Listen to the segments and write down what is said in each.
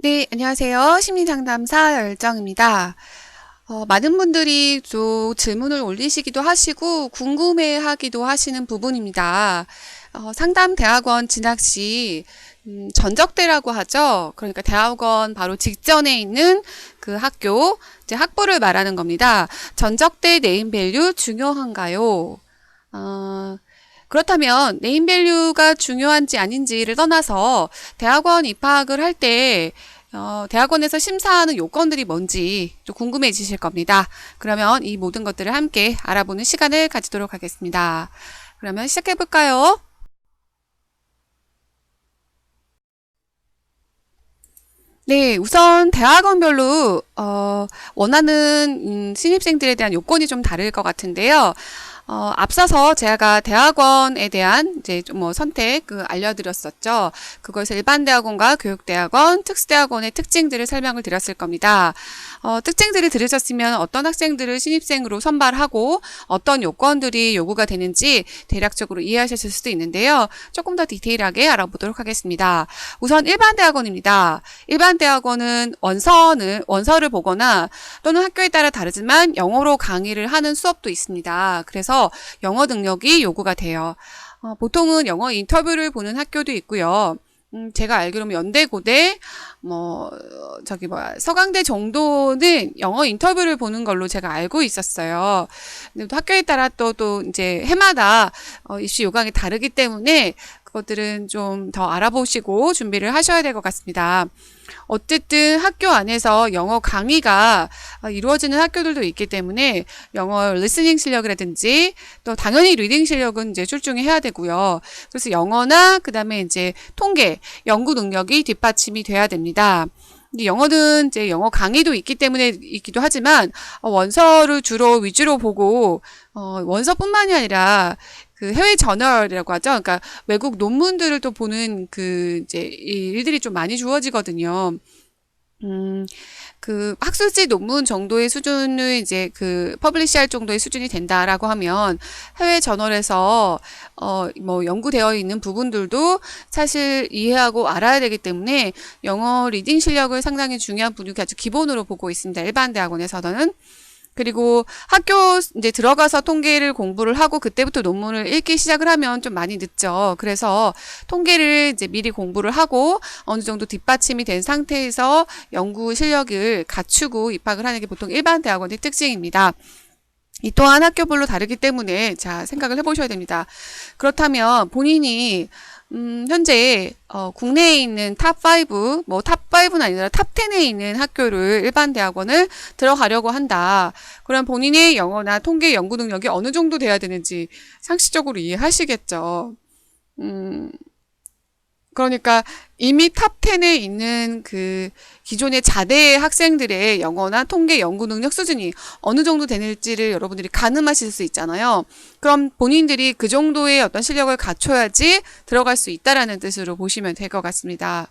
네, 안녕하세요. 심리상담사 열정입니다. 많은 분들이 또 질문을 올리시기도 하시고 궁금해 하기도 하시는 부분입니다. 상담대학원 진학 시 전적대라고 하죠. 그러니까 대학원 바로 직전에 있는 그 학교, 이제 학부를 말하는 겁니다. 전적대 네임밸류 중요한가요? 그렇다면 네임밸류가 중요한지 아닌지를 떠나서 대학원 입학을 할 때 대학원에서 심사하는 요건들이 뭔지 좀 궁금해지실 겁니다. 그러면 이 모든 것들을 함께 알아보는 시간을 가지도록 하겠습니다. 그러면 시작해 볼까요? 네, 우선 대학원별로 원하는 신입생들에 대한 요건이 좀 다를 것 같은데요. 앞서서 제가 대학원에 대한 이제 좀 뭐 선택 알려드렸었죠. 그것을 일반 대학원과 교육대학원, 특수대학원의 특징들을 설명을 드렸을 겁니다. 특징들을 들으셨으면 어떤 학생들을 신입생으로 선발하고 어떤 요건들이 요구가 되는지 대략적으로 이해하셨을 수도 있는데요. 조금 더 디테일하게 알아보도록 하겠습니다. 우선 일반 대학원입니다. 일반 대학원은 원서를 보거나 또는 학교에 따라 다르지만 영어로 강의를 하는 수업도 있습니다. 그래서 영어 능력이 요구가 돼요. 보통은 영어 인터뷰를 보는 학교도 있고요. 제가 알기로는 연대, 고대, 서강대 정도는 영어 인터뷰를 보는 걸로 제가 알고 있었어요. 근데 또 학교에 따라 또 이제 해마다 입시 요강이 다르기 때문에 그것들은 좀 더 알아보시고 준비를 하셔야 될 것 같습니다. 어쨌든 학교 안에서 영어 강의가 이루어지는 학교들도 있기 때문에 영어 리스닝 실력이라든지 또 당연히 리딩 실력은 이제 출중히 해야 되고요. 그래서 영어나 그다음에 이제 통계, 연구 능력이 뒷받침이 돼야 됩니다. 영어는 이제 영어 강의도 있기 때문에 있기도 하지만 원서를 주로 위주로 보고 원서뿐만이 아니라 그 해외 저널이라고 하죠. 그러니까 외국 논문들을 또 보는 그 이제 일들이 좀 많이 주어지거든요. 그 학술지 논문 정도의 수준을 이제 그 퍼블리시할 정도의 수준이 된다라고 하면 해외 저널에서 뭐 연구되어 있는 부분들도 사실 이해하고 알아야 되기 때문에 영어 리딩 실력을 상당히 중요한 분위기 아주 기본으로 보고 있습니다. 일반 대학원에서는. 그리고 학교 이제 들어가서 통계를 공부를 하고 그때부터 논문을 읽기 시작을 하면 좀 많이 늦죠. 그래서 통계를 이제 미리 공부를 하고 어느 정도 뒷받침이 된 상태에서 연구 실력을 갖추고 입학을 하는 게 보통 일반 대학원의 특징입니다. 이 또한 학교별로 다르기 때문에 자 생각을 해보셔야 됩니다. 그렇다면 본인이 현재 국내에 있는 탑5, 뭐 탑5는 아니라 탑10에 있는 학교를 일반 대학원을 들어가려고 한다. 그럼 본인의 영어나 통계 연구 능력이 어느 정도 돼야 되는지 상식적으로 이해하시겠죠. 그러니까 이미 탑10에 있는 그 기존의 자대 학생들의 영어나 통계 연구 능력 수준이 어느 정도 되는지를 여러분들이 가늠하실 수 있잖아요. 그럼 본인들이 그 정도의 어떤 실력을 갖춰야지 들어갈 수 있다라는 뜻으로 보시면 될 것 같습니다.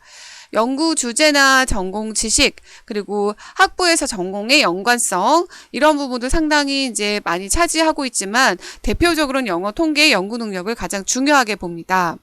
연구 주제나 전공 지식, 그리고 학부에서 전공의 연관성, 이런 부분도 상당히 이제 많이 차지하고 있지만 대표적으로는 영어 통계 연구 능력을 가장 중요하게 봅니다.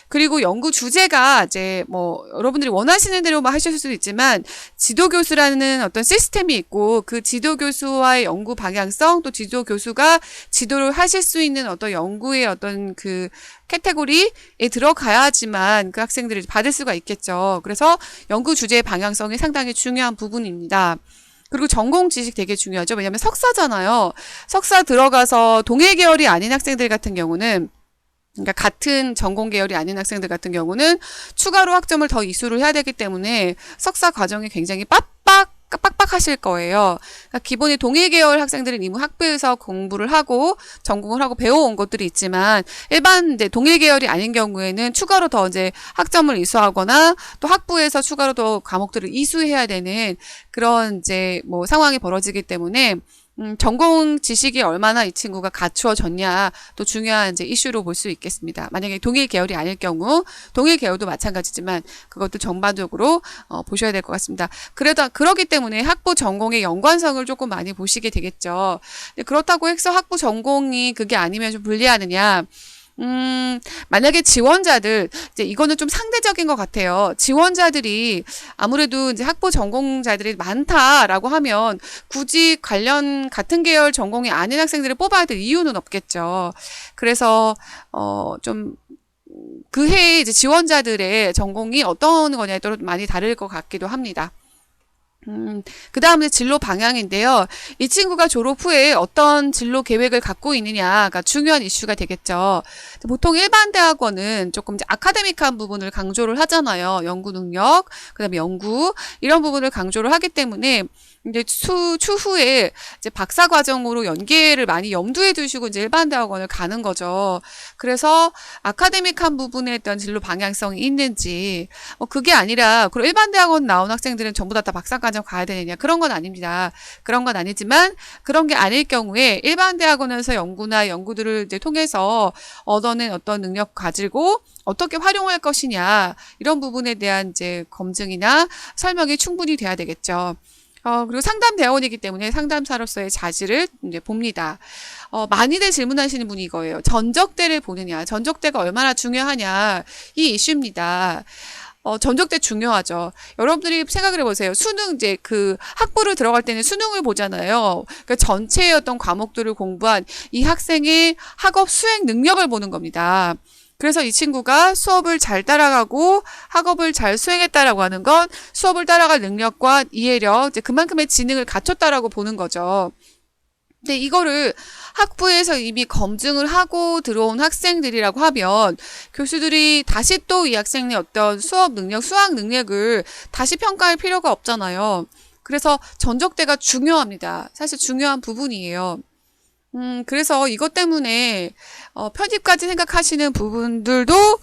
그리고 연구 주제가 이제 뭐 여러분들이 원하시는 대로만 하실 수도 있지만 지도교수라는 어떤 시스템이 있고 그 지도교수와의 연구 방향성 또 지도교수가 지도를 하실 수 있는 어떤 연구의 어떤 그 카테고리에 들어가야지만 그 학생들이 받을 수가 있겠죠. 그래서 연구 주제의 방향성이 상당히 중요한 부분입니다. 그리고 전공 지식 되게 중요하죠. 왜냐하면 석사잖아요. 석사 들어가서 동일 계열이 아닌 학생들 같은 경우는 그러니까 같은 전공 계열이 아닌 학생들 같은 경우는 추가로 학점을 더 이수를 해야 되기 때문에 석사 과정이 굉장히 빡빡하실 거예요. 그러니까 기본이 동일 계열 학생들은 이미 학부에서 공부를 하고 전공을 하고 배워온 것들이 있지만 일반 이제 동일 계열이 아닌 경우에는 추가로 더 이제 학점을 이수하거나 또 학부에서 추가로 더 과목들을 이수해야 되는 그런 이제 뭐 상황이 벌어지기 때문에 전공 지식이 얼마나 이 친구가 갖추어졌냐 또 중요한 이제 이슈로 볼 수 있겠습니다. 만약에 동일 계열이 아닐 경우 동일 계열도 마찬가지지만 그것도 전반적으로 보셔야 될 것 같습니다. 그러기 때문에 학부 전공의 연관성을 조금 많이 보시게 되겠죠. 근데 그렇다고 해서 학부 전공이 그게 아니면 좀 불리하느냐? 만약에 지원자들, 이제 이거는 좀 상대적인 것 같아요. 지원자들이 아무래도 이제 학부 전공자들이 많다라고 하면 굳이 관련 같은 계열 전공이 아닌 학생들을 뽑아야 될 이유는 없겠죠. 그래서, 좀, 그 해에 이제 지원자들의 전공이 어떤 거냐에 따라 많이 다를 것 같기도 합니다. 그 다음에 진로 방향인데요. 이 친구가 졸업 후에 어떤 진로 계획을 갖고 있느냐가 중요한 이슈가 되겠죠. 보통 일반 대학원은 조금 이제 아카데믹한 부분을 강조를 하잖아요. 연구 능력, 그 다음에 연구, 이런 부분을 강조를 하기 때문에 이제 추후에 이제 박사 과정으로 연계를 많이 염두에 두시고 이제 일반 대학원을 가는 거죠. 그래서 아카데믹한 부분에 어떤 진로 방향성이 있는지, 그게 아니라, 그리고 일반 대학원 나온 학생들은 전부 다 박사 과정 가야 되느냐. 그런 건 아닙니다. 그런 건 아니지만, 그런 게 아닐 경우에 일반 대학원에서 연구나 연구들을 이제 통해서 얻어낸 어떤 능력 가지고 어떻게 활용할 것이냐. 이런 부분에 대한 이제 검증이나 설명이 충분히 돼야 되겠죠. 그리고 상담 대원이기 때문에 상담사로서의 자질을 이제 봅니다. 많이들 질문하시는 분이 이거예요. 전적대를 보느냐, 전적대가 얼마나 중요하냐, 이 이슈입니다. 전적대 중요하죠. 여러분들이 생각을 해보세요. 수능, 이제 그 학부를 들어갈 때는 수능을 보잖아요. 그러니까 전체의 어떤 과목들을 공부한 이 학생의 학업 수행 능력을 보는 겁니다. 그래서 이 친구가 수업을 잘 따라가고 학업을 잘 수행했다라고 하는 건 수업을 따라갈 능력과 이해력, 이제 그만큼의 지능을 갖췄다라고 보는 거죠. 근데 이거를 학부에서 이미 검증을 하고 들어온 학생들이라고 하면 교수들이 다시 또 이 학생의 어떤 수업 능력, 수학 능력을 다시 평가할 필요가 없잖아요. 그래서 전적대가 중요합니다. 사실 중요한 부분이에요. 그래서 이것 때문에, 편입까지 생각하시는 부분들도,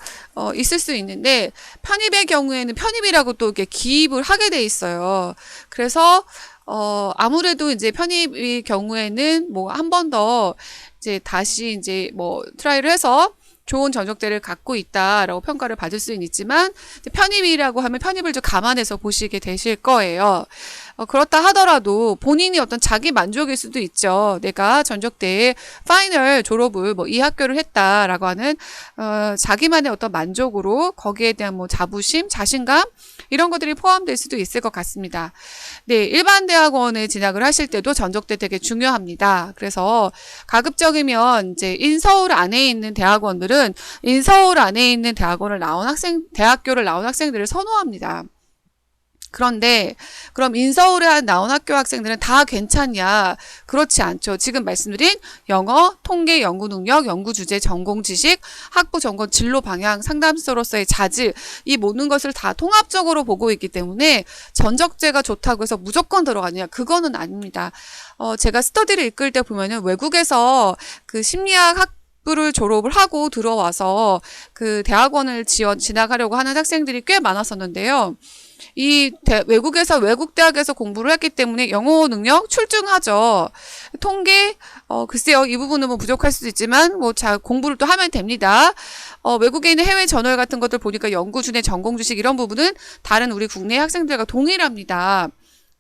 있을 수 있는데, 편입의 경우에는 편입이라고 또 이렇게 기입을 하게 돼 있어요. 그래서, 아무래도 이제 편입의 경우에는 뭐 한 번 더 이제 다시 이제 뭐 트라이를 해서 좋은 전적대를 갖고 있다라고 평가를 받을 수는 있지만 편입이라고 하면 편입을 좀 감안해서 보시게 되실 거예요. 그렇다 하더라도 본인이 어떤 자기 만족일 수도 있죠. 내가 전적대에 파이널 졸업을 뭐 이 학교를 했다라고 하는 자기만의 어떤 만족으로 거기에 대한 뭐 자부심, 자신감 이런 것들이 포함될 수도 있을 것 같습니다. 네, 일반 대학원에 진학을 하실 때도 전적대 되게 중요합니다. 그래서 가급적이면 이제 인서울 안에 있는 대학원들은 인서울 안에 있는 대학원을 나온 대학교를 나온 학생들을 선호합니다. 그런데 그럼 인서울에 나온 학교 학생들은 다 괜찮냐? 그렇지 않죠. 지금 말씀드린 영어, 통계, 연구 능력, 연구 주제, 전공 지식, 학부 전공 진로 방향, 상담소로서의 자질 이 모든 것을 다 통합적으로 보고 있기 때문에 전적제가 좋다고 해서 무조건 들어가느냐? 그거는 아닙니다. 제가 스터디를 이끌 때 보면은 외국에서 그 심리학 학부를 졸업을 하고 들어와서 그 대학원을 진학하려고 하는 학생들이 꽤 많았었는데요. 외국 대학에서 공부를 했기 때문에 영어 능력 출중하죠. 통계, 글쎄요, 이 부분은 뭐 부족할 수도 있지만, 공부를 또 하면 됩니다. 외국에 있는 해외 저널 같은 것들 보니까 연구 주제, 전공 주식 이런 부분은 다른 우리 국내 학생들과 동일합니다.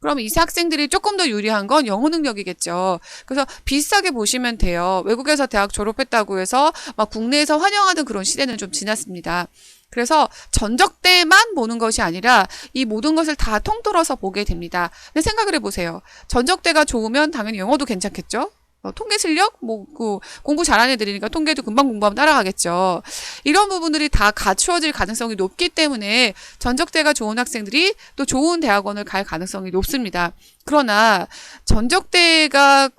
그럼 이 학생들이 조금 더 유리한 건 영어 능력이겠죠. 그래서 비슷하게 보시면 돼요. 외국에서 대학 졸업했다고 해서 막 국내에서 환영하는 그런 시대는 좀 지났습니다. 그래서 전적대만 보는 것이 아니라 이 모든 것을 다 통틀어서 보게 됩니다. 근데 생각을 해보세요. 전적대가 좋으면 당연히 영어도 괜찮겠죠? 통계 실력? 공부 잘하는 애들이니까 통계도 금방 공부하면 따라가겠죠. 이런 부분들이 다 갖추어질 가능성이 높기 때문에 전적대가 좋은 학생들이 또 좋은 대학원을 갈 가능성이 높습니다. 그러나 전적대가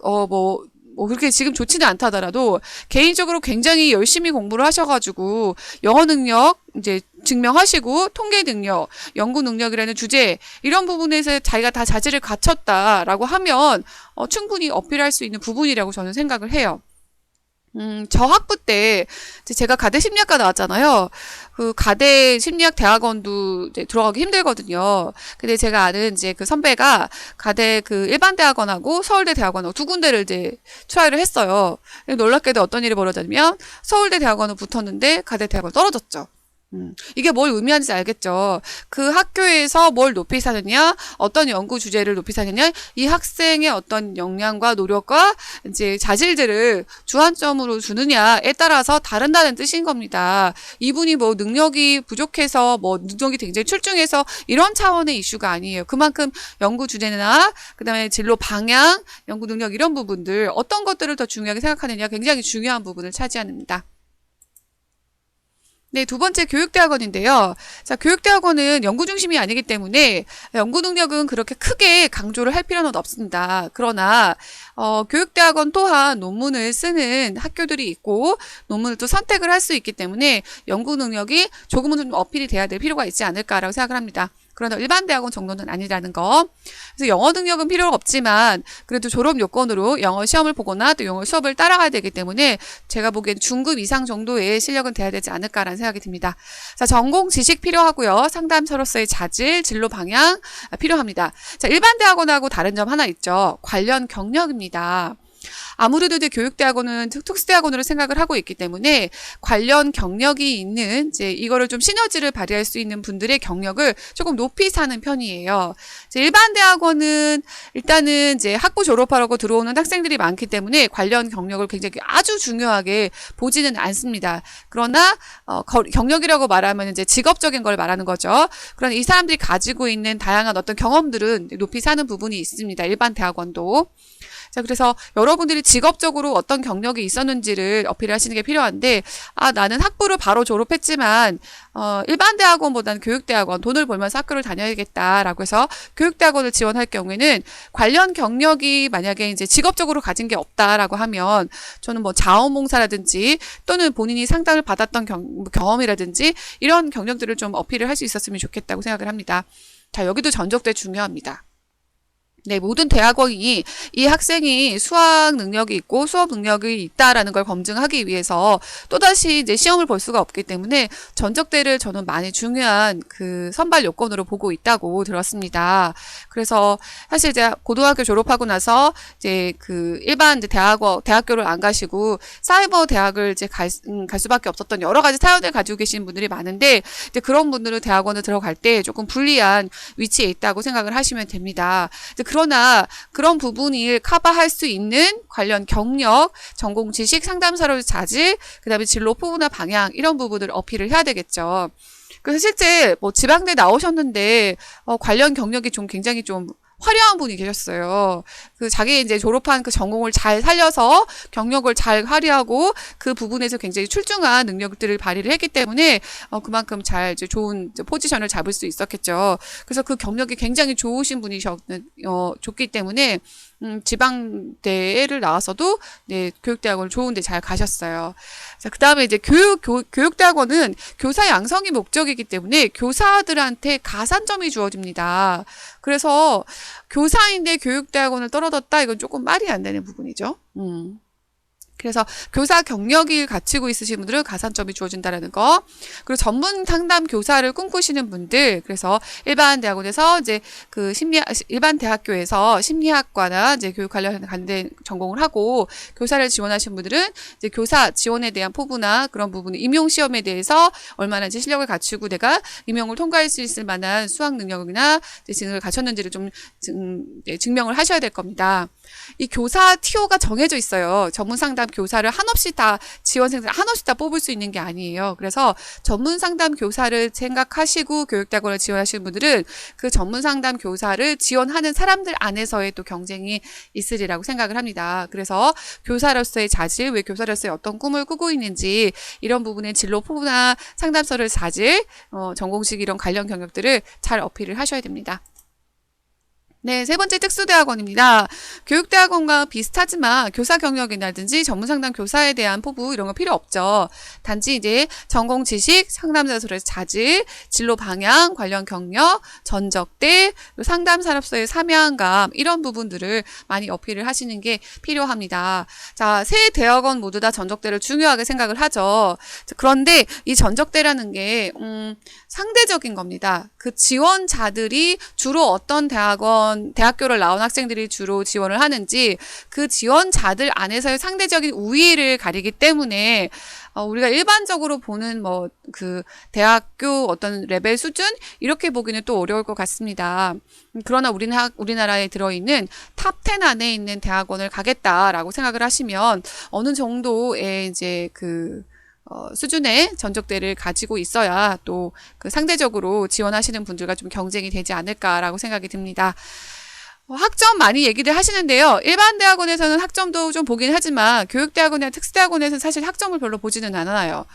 그렇게 지금 좋지는 않다더라도 개인적으로 굉장히 열심히 공부를 하셔가지고 영어 능력 이제 증명하시고 통계 능력, 연구 능력이라는 주제 이런 부분에서 자기가 다 자질을 갖췄다라고 하면 충분히 어필할 수 있는 부분이라고 저는 생각을 해요. 저 학부 때 제가 가대 심리학과 나왔잖아요. 그 가대 심리학 대학원도 이제 들어가기 힘들거든요. 근데 제가 아는 이제 그 선배가 가대 그 일반 대학원하고 서울대 대학원하고 두 군데를 이제 트라이를 했어요. 놀랍게도 어떤 일이 벌어졌냐면 서울대 대학원은 붙었는데 가대 대학원 떨어졌죠. 이게 뭘 의미하는지 알겠죠? 그 학교에서 뭘 높이 사느냐, 어떤 연구 주제를 높이 사느냐, 이 학생의 어떤 역량과 노력과 이제 자질들을 주안점으로 두느냐에 따라서 다른다는 뜻인 겁니다. 이분이 뭐 능력이 부족해서 뭐 능력이 굉장히 출중해서 이런 차원의 이슈가 아니에요. 그만큼 연구 주제나 그다음에 진로 방향, 연구 능력 이런 부분들 어떤 것들을 더 중요하게 생각하느냐 굉장히 중요한 부분을 차지합니다. 네, 두 번째 교육대학원인데요. 자, 교육대학원은 연구 중심이 아니기 때문에 연구 능력은 그렇게 크게 강조를 할 필요는 없습니다. 그러나 교육대학원 또한 논문을 쓰는 학교들이 있고 논문을 또 선택을 할 수 있기 때문에 연구 능력이 조금은 좀 어필이 돼야 될 필요가 있지 않을까라고 생각을 합니다. 그러나 일반 대학원 정도는 아니라는 거. 그래서 영어 능력은 필요가 없지만 그래도 졸업 요건으로 영어 시험을 보거나 또 영어 수업을 따라가야 되기 때문에 제가 보기엔 중급 이상 정도의 실력은 돼야 되지 않을까라는 생각이 듭니다. 자, 전공 지식 필요하고요. 상담사로서의 자질, 진로 방향 필요합니다. 자, 일반 대학원하고 다른 점 하나 있죠. 관련 경력입니다. 아무래도 이제 교육대학원은 특수대학원으로 생각을 하고 있기 때문에 관련 경력이 있는 이제 이거를 좀 시너지를 발휘할 수 있는 분들의 경력을 조금 높이 사는 편이에요. 이제 일반 대학원은 일단은 이제 학부 졸업하려고 들어오는 학생들이 많기 때문에 관련 경력을 굉장히 아주 중요하게 보지는 않습니다. 그러나 경력이라고 말하면 이제 직업적인 걸 말하는 거죠. 그러나 이 사람들이 가지고 있는 다양한 어떤 경험들은 높이 사는 부분이 있습니다. 일반 대학원도. 자, 그래서 여러분들이 직업적으로 어떤 경력이 있었는지를 어필을 하시는 게 필요한데, 나는 학부를 바로 졸업했지만, 일반 대학원보다는 교육대학원, 돈을 벌면서 학교를 다녀야겠다라고 해서 교육대학원을 지원할 경우에는 관련 경력이 만약에 이제 직업적으로 가진 게 없다라고 하면, 저는 뭐 자원봉사라든지 또는 본인이 상담을 받았던 경험이라든지 이런 경력들을 좀 어필을 할 수 있었으면 좋겠다고 생각을 합니다. 자, 여기도 전적대 중요합니다. 네, 모든 대학원이 이 학생이 수학 능력이 있고 수업 능력이 있다라는 걸 검증하기 위해서 또다시 이제 시험을 볼 수가 없기 때문에 전적대를 저는 많이 중요한 그 선발 요건으로 보고 있다고 들었습니다. 그래서 사실 이제 고등학교 졸업하고 나서 이제 그 일반 이제 대학교를 안 가시고 사이버 대학을 이제 갈 수밖에 없었던 여러 가지 사연을 가지고 계신 분들이 많은데 이제 그런 분들은 대학원을 들어갈 때 조금 불리한 위치에 있다고 생각을 하시면 됩니다. 그러나 그런 부분을 커버할 수 있는 관련 경력, 전공 지식, 상담사로의 자질, 그다음에 진로 포부나 방향 이런 부분을 어필을 해야 되겠죠. 그래서 실제 뭐 지방대 나오셨는데 관련 경력이 좀 굉장히 좀 화려한 분이 계셨어요. 그 자기 이제 졸업한 그 전공을 잘 살려서 경력을 잘 발휘하고 그 부분에서 굉장히 출중한 능력들을 발휘를 했기 때문에 그만큼 잘 이제 좋은 이제 포지션을 잡을 수 있었겠죠. 그래서 그 경력이 굉장히 좋으신 좋기 때문에 지방대를 나와서도 네, 교육대학원을 좋은데 잘 가셨어요. 자, 그 다음에 이제 교육대학원은 교사 양성이 목적이기 때문에 교사들한테 가산점이 주어집니다. 그래서 교사인데 교육대학원을 떨어졌다? 이건 조금 말이 안 되는 부분이죠. 그래서 교사 경력이 갖추고 있으신 분들은 가산점이 주어진다라는 거. 그리고 전문 상담 교사를 꿈꾸시는 분들, 그래서 일반 대학원에서 이제 그 일반 대학교에서 심리학과나 이제 교육 관련된 전공을 하고 교사를 지원하신 분들은 이제 교사 지원에 대한 포부나 그런 부분, 임용 시험에 대해서 얼마나 이제 실력을 갖추고 내가 임용을 통과할 수 있을 만한 수학 능력이나 지능을 갖췄는지를 좀 증명을 하셔야 될 겁니다. 이 교사 TO가 정해져 있어요. 전문 상담 교사를 한없이 다 지원생들 한없이 다 뽑을 수 있는 게 아니에요. 그래서 전문 상담 교사를 생각하시고 교육대학원을 지원하시는 분들은 그 전문 상담 교사를 지원하는 사람들 안에서의 또 경쟁이 있으리라고 생각을 합니다. 그래서 교사로서의 자질, 왜 교사로서의 어떤 꿈을 꾸고 있는지 이런 부분의 진로 포부나 상담서를 자질, 전공식 이런 관련 경력들을 잘 어필을 하셔야 됩니다. 네, 세 번째 특수대학원입니다. 교육대학원과 비슷하지만 교사 경력이라든지 전문상담 교사에 대한 포부 이런 거 필요 없죠. 단지 이제 전공 지식, 상담사로서의 자질, 진로 방향, 관련 경력, 전적대, 상담 산업소의 사명감 이런 부분들을 많이 어필을 하시는 게 필요합니다. 자, 세 대학원 모두 다 전적대를 중요하게 생각을 하죠. 그런데 이 전적대라는 게 상대적인 겁니다. 그 지원자들이 주로 어떤 대학원 어떤 대학교를 나온 학생들이 주로 지원을 하는지 그 지원자들 안에서의 상대적인 우위를 가리기 때문에 우리가 일반적으로 보는 뭐 그 대학교 어떤 레벨 수준 이렇게 보기는 또 어려울 것 같습니다. 그러나 우리나라에 들어있는 탑 10 안에 있는 대학원을 가겠다라고 생각을 하시면 어느 정도의 이제 그 수준의 전적대를 가지고 있어야 또 그 상대적으로 지원하시는 분들과 좀 경쟁이 되지 않을까라고 생각이 듭니다. 학점 많이 얘기들 하시는데요. 일반 대학원에서는 학점도 좀 보긴 하지만 교육대학원이나 특수대학원에서는 사실 학점을 별로 보지는 않아요.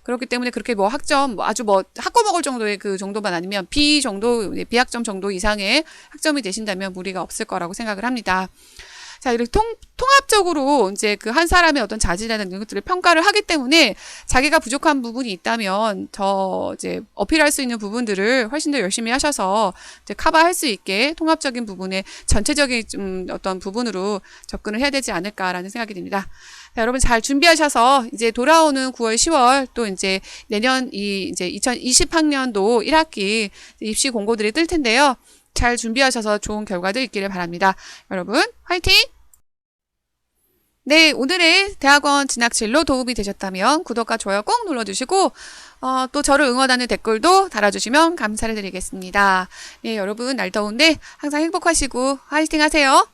그렇기 때문에 그렇게 뭐 학점 아주 뭐 학고 먹을 정도의 그 정도만 아니면 B 정도, 비학점 정도 이상의 학점이 되신다면 무리가 없을 거라고 생각을 합니다. 자, 이렇게 통합적으로 이제 그 한 사람의 어떤 자질이라는 것들을 평가를 하기 때문에 자기가 부족한 부분이 있다면 더 이제 어필할 수 있는 부분들을 훨씬 더 열심히 하셔서 이제 커버할 수 있게 통합적인 부분에 전체적인 좀 어떤 부분으로 접근을 해야 되지 않을까라는 생각이 듭니다. 자, 여러분 잘 준비하셔서 이제 돌아오는 9월, 10월 또 이제 내년 이제 2020학년도 1학기 입시 공고들이 뜰 텐데요. 잘 준비하셔서 좋은 결과도 있기를 바랍니다. 여러분 화이팅! 네, 오늘의 대학원 진학진로 도움이 되셨다면 구독과 좋아요 꼭 눌러주시고 또 저를 응원하는 댓글도 달아주시면 감사를 드리겠습니다. 네, 여러분 날 더운데 항상 행복하시고 화이팅 하세요.